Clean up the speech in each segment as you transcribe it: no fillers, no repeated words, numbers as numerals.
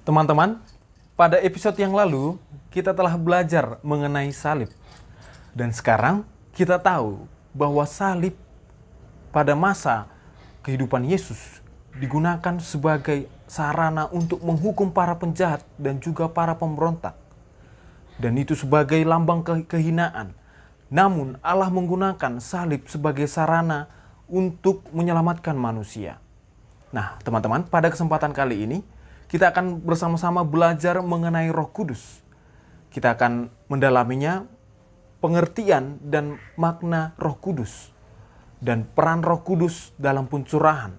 Teman-teman, pada episode yang lalu kita telah belajar mengenai salib. Dan sekarang kita tahu bahwa salib pada masa kehidupan Yesus digunakan sebagai sarana untuk menghukum para penjahat dan juga para pemberontak. Dan itu sebagai lambang kehinaan. Namun Allah menggunakan salib sebagai sarana untuk menyelamatkan manusia. Nah, teman-teman, pada kesempatan kali ini kita akan bersama-sama belajar mengenai Roh Kudus. Kita akan mendalaminya, pengertian dan makna Roh Kudus, dan peran Roh Kudus dalam pencurahan,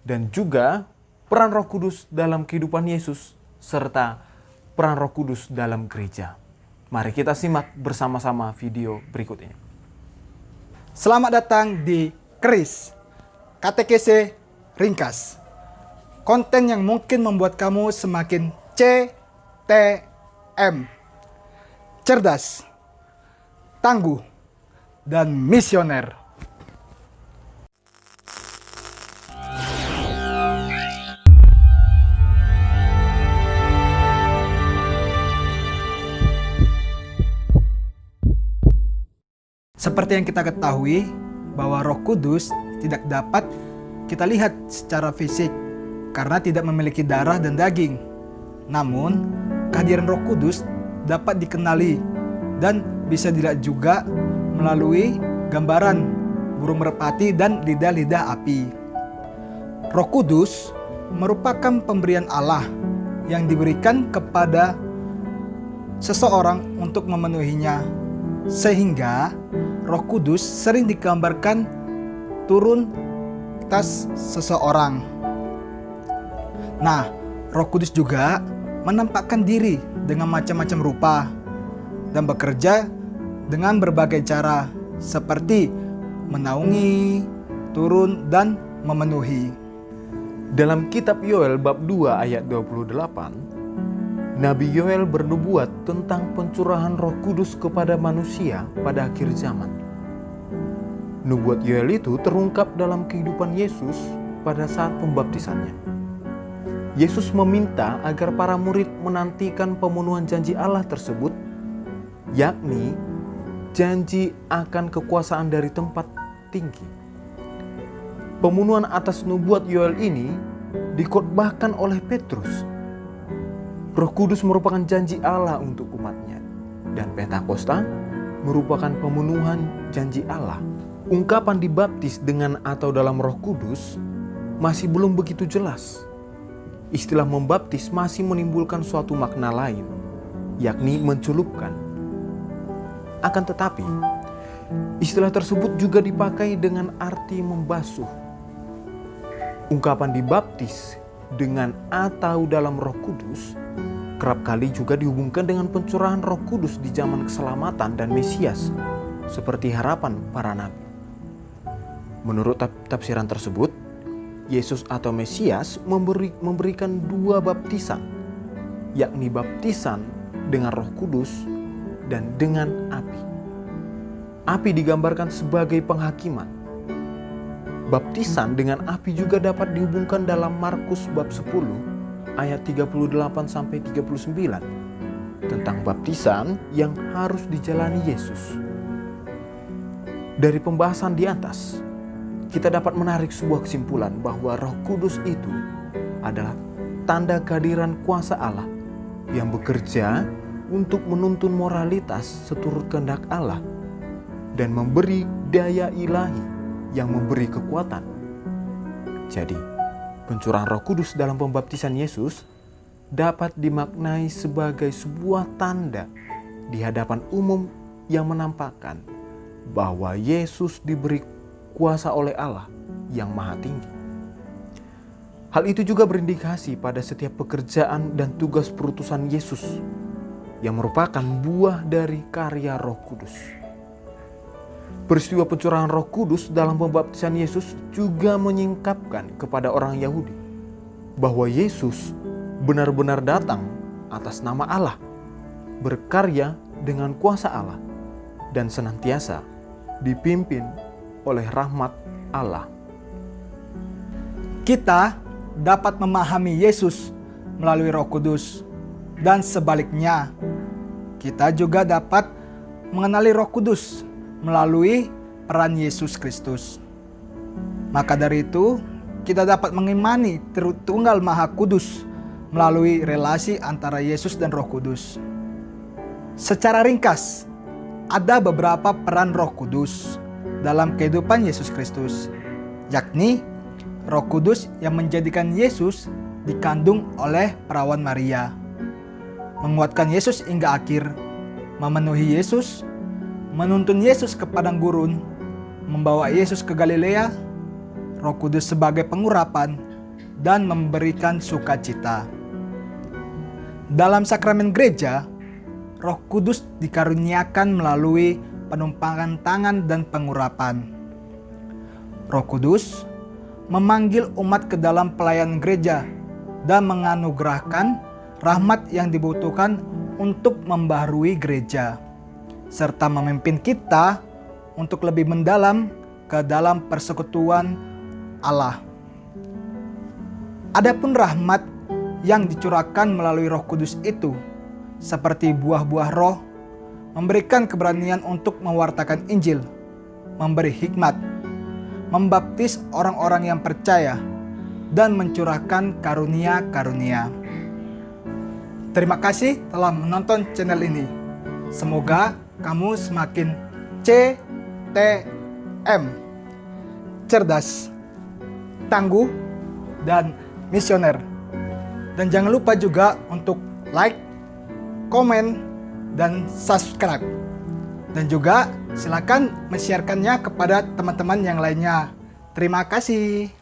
dan juga peran Roh Kudus dalam kehidupan Yesus, serta peran Roh Kudus dalam gereja. Mari kita simak bersama-sama video berikut ini. Selamat datang di Kris, Katekese Ringkas. Konten yang mungkin membuat kamu semakin CTM, cerdas, tangguh, dan misioner. Seperti yang kita ketahui, bahwa Roh Kudus tidak dapat kita lihat secara fisik karena tidak memiliki darah dan daging. Namun, kehadiran Roh Kudus dapat dikenali dan bisa dilihat juga melalui gambaran burung merpati dan lidah-lidah api. Roh Kudus merupakan pemberian Allah yang diberikan kepada seseorang untuk memenuhinya, sehingga Roh Kudus sering digambarkan turun atas seseorang. Nah, Roh Kudus juga menampakkan diri dengan macam-macam rupa dan bekerja dengan berbagai cara seperti menaungi, turun, dan memenuhi. Dalam kitab Yoel bab 2 ayat 28, Nabi Yoel bernubuat tentang pencurahan Roh Kudus kepada manusia pada akhir zaman. Nubuat Yoel itu terungkap dalam kehidupan Yesus pada saat pembaptisannya. Yesus meminta agar para murid menantikan pemenuhan janji Allah tersebut, yakni janji akan kekuasaan dari tempat tinggi. Pemenuhan atas nubuat Yoel ini dikhotbahkan oleh Petrus. Roh Kudus merupakan janji Allah untuk umatnya, dan Pentakosta merupakan pemenuhan janji Allah. Ungkapan dibaptis dengan atau dalam Roh Kudus masih belum begitu jelas. Istilah membaptis masih menimbulkan suatu makna lain, yakni mencelupkan. Akan tetapi, istilah tersebut juga dipakai dengan arti membasuh. Ungkapan dibaptis dengan atau dalam Roh Kudus kerap kali juga dihubungkan dengan pencurahan Roh Kudus di zaman keselamatan dan Mesias, seperti harapan para nabi. Menurut tafsiran tersebut, Yesus atau Mesias memberikan dua baptisan, yakni baptisan dengan Roh Kudus dan dengan api. Api digambarkan sebagai penghakiman. Baptisan dengan api juga dapat dihubungkan dalam Markus bab 10 ayat 38-39 tentang baptisan yang harus dijalani Yesus. Dari pembahasan di atas, kita dapat menarik sebuah kesimpulan bahwa Roh Kudus itu adalah tanda kehadiran kuasa Allah yang bekerja untuk menuntun moralitas seturut kehendak Allah dan memberi daya ilahi yang memberi kekuatan. Jadi, pencurahan Roh Kudus dalam pembaptisan Yesus dapat dimaknai sebagai sebuah tanda di hadapan umum yang menampakkan bahwa Yesus diberi kuasa oleh Allah yang Maha Tinggi. Hal itu juga berindikasi pada setiap pekerjaan dan tugas perutusan Yesus yang merupakan buah dari karya Roh Kudus. Peristiwa pencurahan Roh Kudus dalam pembaptisan Yesus juga menyingkapkan kepada orang Yahudi bahwa Yesus benar-benar datang atas nama Allah, berkarya dengan kuasa Allah, dan senantiasa dipimpin oleh rahmat Allah. Kita dapat memahami Yesus melalui Roh Kudus. Dan sebaliknya, kita juga dapat mengenali Roh Kudus melalui peran Yesus Kristus. Maka dari itu, kita dapat mengimani Tritunggal Maha Kudus melalui relasi antara Yesus dan Roh Kudus. Secara ringkas, ada beberapa peran Roh Kudus dalam kehidupan Yesus Kristus, yakni Roh Kudus yang menjadikan Yesus dikandung oleh perawan Maria, menguatkan Yesus hingga akhir, memenuhi Yesus, menuntun Yesus ke padang gurun, membawa Yesus ke Galilea, Roh Kudus sebagai pengurapan, dan memberikan sukacita. Dalam sakramen gereja, Roh Kudus dikaruniakan melalui penumpangan tangan dan pengurapan. Roh Kudus memanggil umat ke dalam pelayanan gereja dan menganugerahkan rahmat yang dibutuhkan untuk membaharui gereja, serta memimpin kita untuk lebih mendalam ke dalam persekutuan Allah. Adapun rahmat yang dicurahkan melalui Roh Kudus itu, seperti buah-buah roh, memberikan keberanian untuk mewartakan Injil, memberi hikmat, membaptis orang-orang yang percaya, dan mencurahkan karunia-karunia. Terima kasih telah menonton channel ini. Semoga kamu semakin CTM, cerdas, tangguh, dan misioner. Dan jangan lupa juga untuk like, komen, dan subscribe. Dan juga silakan men-sharekannya kepada teman-teman yang lainnya. Terima kasih.